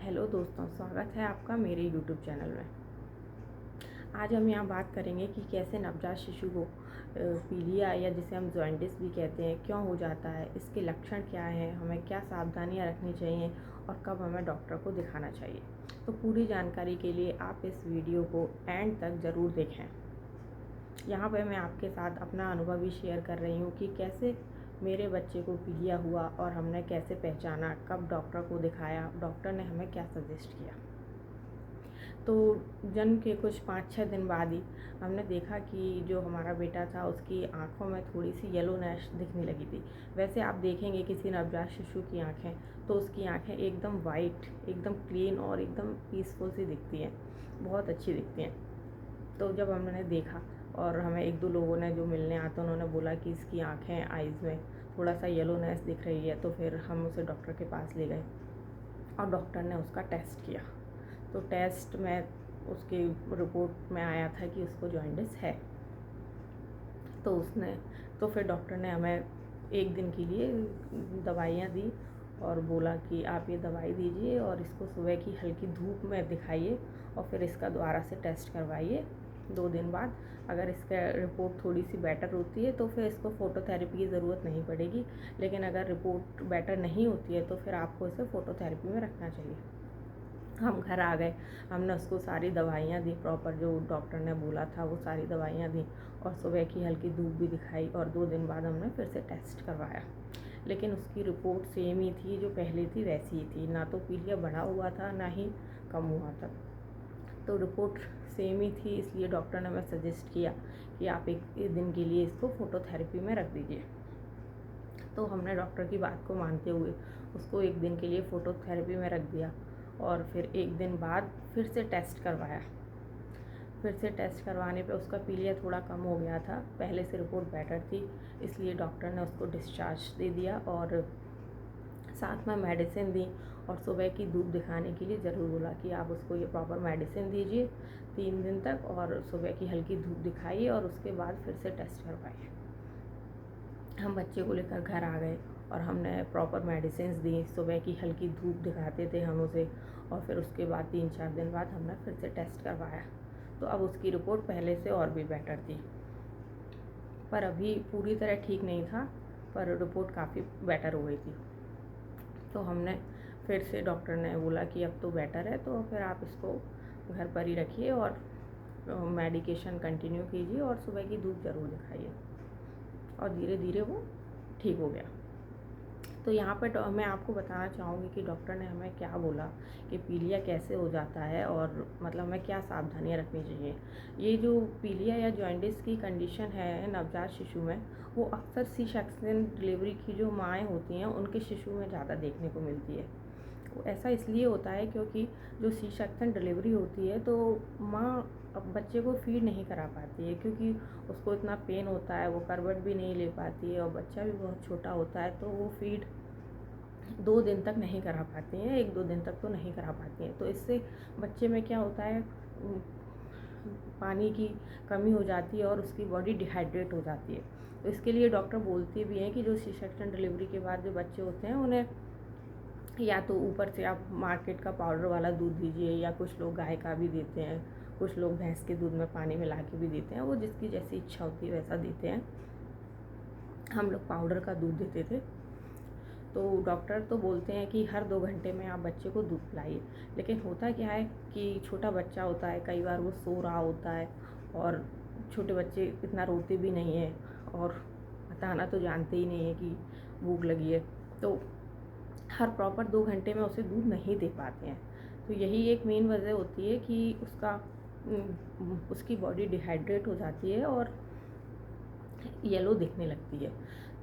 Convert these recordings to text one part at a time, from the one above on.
Hello दोस्तों, स्वागत है आपका मेरे यूट्यूब चैनल में। आज हम यहाँ बात करेंगे कि कैसे नवजात शिशु को पीलिया या जिसे हम जॉइंटिस भी कहते हैं क्यों हो जाता है, इसके लक्षण क्या हैं, हमें क्या सावधानियाँ रखनी चाहिए और कब हमें डॉक्टर को दिखाना चाहिए। तो पूरी जानकारी के लिए आप इस वीडियो को एंड तक ज़रूर देखें। यहाँ पर मैं आपके साथ अपना अनुभव भी शेयर कर रही हूँ कि कैसे मेरे बच्चे को पीलिया हुआ और हमने कैसे पहचाना, कब डॉक्टर को दिखाया, डॉक्टर ने हमें क्या सजेस्ट किया। तो जन्म के कुछ 5-6 दिन बाद ही हमने देखा कि जो हमारा बेटा था उसकी आँखों में थोड़ी सी येलोनेस दिखने लगी थी। वैसे आप देखेंगे किसी नवजात शिशु की आँखें तो उसकी आँखें एकदम वाइट, एकदम क्लीन और एकदम पीसफुल सी दिखती हैं, बहुत अच्छी दिखती हैं। तो जब हमने देखा और हमें 1-2 लोगों ने जो मिलने आते उन्होंने बोला कि इसकी आँखें, आइज़ में थोड़ा सा येलोनेस दिख रही है, तो फिर हम उसे डॉक्टर के पास ले गए और डॉक्टर ने उसका टेस्ट किया। तो टेस्ट में उसकी रिपोर्ट में आया था कि उसको जॉइंटिस है। तो फिर डॉक्टर ने हमें 1 दिन के लिए दवाइयाँ दी और बोला कि आप ये दवाई दीजिए और इसको सुबह की हल्की धूप में दिखाइए और फिर इसका दोबारा से टेस्ट करवाइए 2 दिन बाद। अगर इसका रिपोर्ट थोड़ी सी बेटर होती है तो फिर इसको फ़ोटोथेरेपी की ज़रूरत नहीं पड़ेगी, लेकिन अगर रिपोर्ट बेटर नहीं होती है तो फिर आपको इसे फ़ोटोथेरेपी में रखना चाहिए। हम घर आ गए, हमने उसको सारी दवाइयाँ दी, प्रॉपर जो डॉक्टर ने बोला था वो सारी दवाइयाँ दी और सुबह की हल्की धूप भी दिखाई और 2 दिन बाद हमने फिर से टेस्ट करवाया। लेकिन उसकी रिपोर्ट सेम ही थी, जो पहले थी वैसी ही थी, ना तो पीलिया बढ़ा हुआ था ना ही कम हुआ था। तो रिपोर्ट सेम ही थी, इसलिए डॉक्टर ने हमें सजेस्ट किया कि आप एक दिन के लिए इसको फ़ोटोथेरेपी में रख दीजिए। तो हमने डॉक्टर की बात को मानते हुए उसको 1 दिन के लिए फ़ोटोथेरेपी में रख दिया और फिर 1 दिन बाद फिर से टेस्ट करवाया। फिर से टेस्ट करवाने पे उसका पीलिया थोड़ा कम हो गया था, पहले से रिपोर्ट बेटर थी, इसलिए डॉक्टर ने उसको डिस्चार्ज दे दिया और साथ में मेडिसिन दी और सुबह की धूप दिखाने के लिए ज़रूर बोला कि आप उसको ये प्रॉपर मेडिसिन दीजिए 3 दिन तक और सुबह की हल्की धूप दिखाइए और उसके बाद फिर से टेस्ट करवाइए। हम बच्चे को लेकर घर आ गए और हमने प्रॉपर मेडिसिन दी, सुबह की हल्की धूप दिखाते थे हम उसे और फिर उसके बाद 3-4 दिन बाद हमने फिर से टेस्ट करवाया। तो अब उसकी रिपोर्ट पहले से और भी बेटर थी, पर अभी पूरी तरह ठीक नहीं था, पर रिपोर्ट काफ़ी बेटर हो गई थी। तो हमने फिर से, डॉक्टर ने बोला कि अब तो बेटर है, तो फिर आप इसको घर पर ही रखिए और मेडिकेशन कंटिन्यू कीजिए और सुबह की धूप ज़रूर दिखाइए। और धीरे धीरे वो ठीक हो गया। तो यहाँ पर मैं आपको बताना चाहूँगी कि डॉक्टर ने हमें क्या बोला कि पीलिया कैसे हो जाता है और मतलब हमें क्या सावधानियाँ रखनी चाहिए। ये जो पीलिया या जॉइंटिस की कंडीशन है नवजात शिशु में, वो अक्सर सी सेक्शन डिलीवरी की जो माएँ होती हैं उनके शिशु में ज़्यादा देखने को मिलती है। ऐसा इसलिए होता है क्योंकि जो सी सेक्शन डिलीवरी होती है तो माँ अब बच्चे को फीड नहीं करा पाती है, क्योंकि उसको इतना पेन होता है, वो करवट भी नहीं ले पाती है और बच्चा भी बहुत छोटा होता है, तो वो फीड 2 दिन तक नहीं करा पाती हैं, 1-2 दिन तक तो नहीं करा पाती हैं। तो इससे बच्चे में क्या होता है, पानी की कमी हो जाती है और उसकी बॉडी डिहाइड्रेट हो जाती है। तो इसके लिए डॉक्टर बोलते भी हैं कि जो सी सेक्शन डिलीवरी के बाद जो बच्चे होते हैं उन्हें या तो ऊपर से आप मार्केट का पाउडर वाला दूध दीजिए, या कुछ लोग गाय का भी देते हैं, कुछ लोग भैंस के दूध में पानी मिला के भी देते हैं, वो जिसकी जैसी इच्छा होती है वैसा देते हैं। हम लोग पाउडर का दूध देते थे। तो डॉक्टर तो बोलते हैं कि हर 2 घंटे में आप बच्चे को दूध पिलाइए, लेकिन होता क्या है कि छोटा बच्चा होता है, कई बार वो सो रहा होता है और छोटे बच्चे इतना रोते भी नहीं हैं और बताना तो जानते ही नहीं है कि भूख लगी है, तो हर प्रॉपर 2 घंटे में उसे दूध नहीं दे पाते हैं। तो यही एक मेन वजह होती है कि उसकी बॉडी डिहाइड्रेट हो जाती है और येलो दिखने लगती है।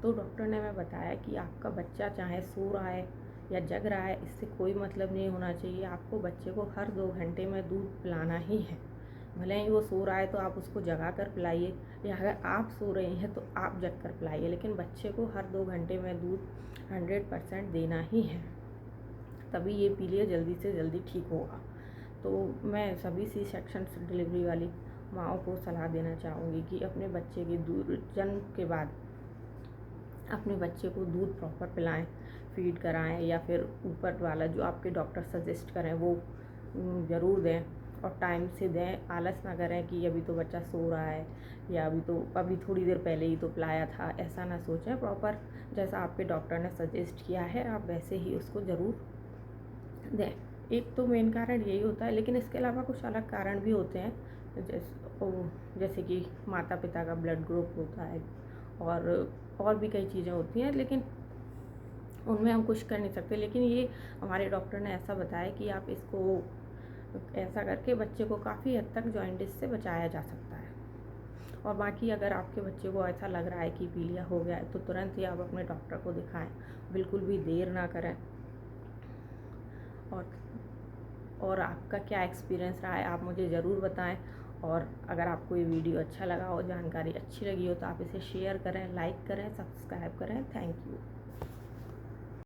तो डॉक्टर ने हमें बताया कि आपका बच्चा चाहे सो रहा है या जग रहा है, इससे कोई मतलब नहीं होना चाहिए, आपको बच्चे को हर 2 घंटे में दूध पिलाना ही है। भले ही वो सो रहा है तो आप उसको जगा कर पिलाइए, या अगर आप सो रही हैं तो आप जग कर पिलाइए, लेकिन बच्चे को हर 2 घंटे में दूध 100% देना ही है, तभी ये पीलिया जल्दी से जल्दी ठीक होगा। तो मैं सभी सी सेक्शन डिलीवरी वाली माँओं को सलाह देना चाहूँगी कि अपने बच्चे के जन्म के बाद अपने बच्चे को दूध प्रॉपर पिलाएं, फीड कराएं, या फिर ऊपर वाला जो आपके डॉक्टर सजेस्ट करें वो ज़रूर दें, और टाइम से दें। आलस ना करें कि अभी तो बच्चा सो रहा है या अभी थोड़ी देर पहले ही तो पिलाया था, ऐसा ना सोचें। प्रॉपर जैसा आपके डॉक्टर ने सजेस्ट किया है आप वैसे ही उसको ज़रूर दें। एक तो मेन कारण यही होता है, लेकिन इसके अलावा कुछ अलग कारण भी होते हैं, जैसे कि माता पिता का ब्लड ग्रुप होता है, और भी कई चीज़ें होती हैं, लेकिन उनमें हम कुछ कर नहीं सकते। लेकिन ये हमारे डॉक्टर ने ऐसा बताया कि आप इसको ऐसा करके बच्चे को काफ़ी हद तक जॉइंटिस से बचाया जा सकता है। और बाकी अगर आपके बच्चे को ऐसा लग रहा है कि पीलिया हो गया है तो तुरंत ही आप अपने डॉक्टर को दिखाएं, बिल्कुल भी देर ना करें। और आपका क्या एक्सपीरियंस रहा है आप मुझे ज़रूर बताएं। और अगर आपको ये वीडियो अच्छा लगा हो, जानकारी अच्छी लगी हो, तो आप इसे शेयर करें, लाइक करें, सब्सक्राइब करें। Thank you.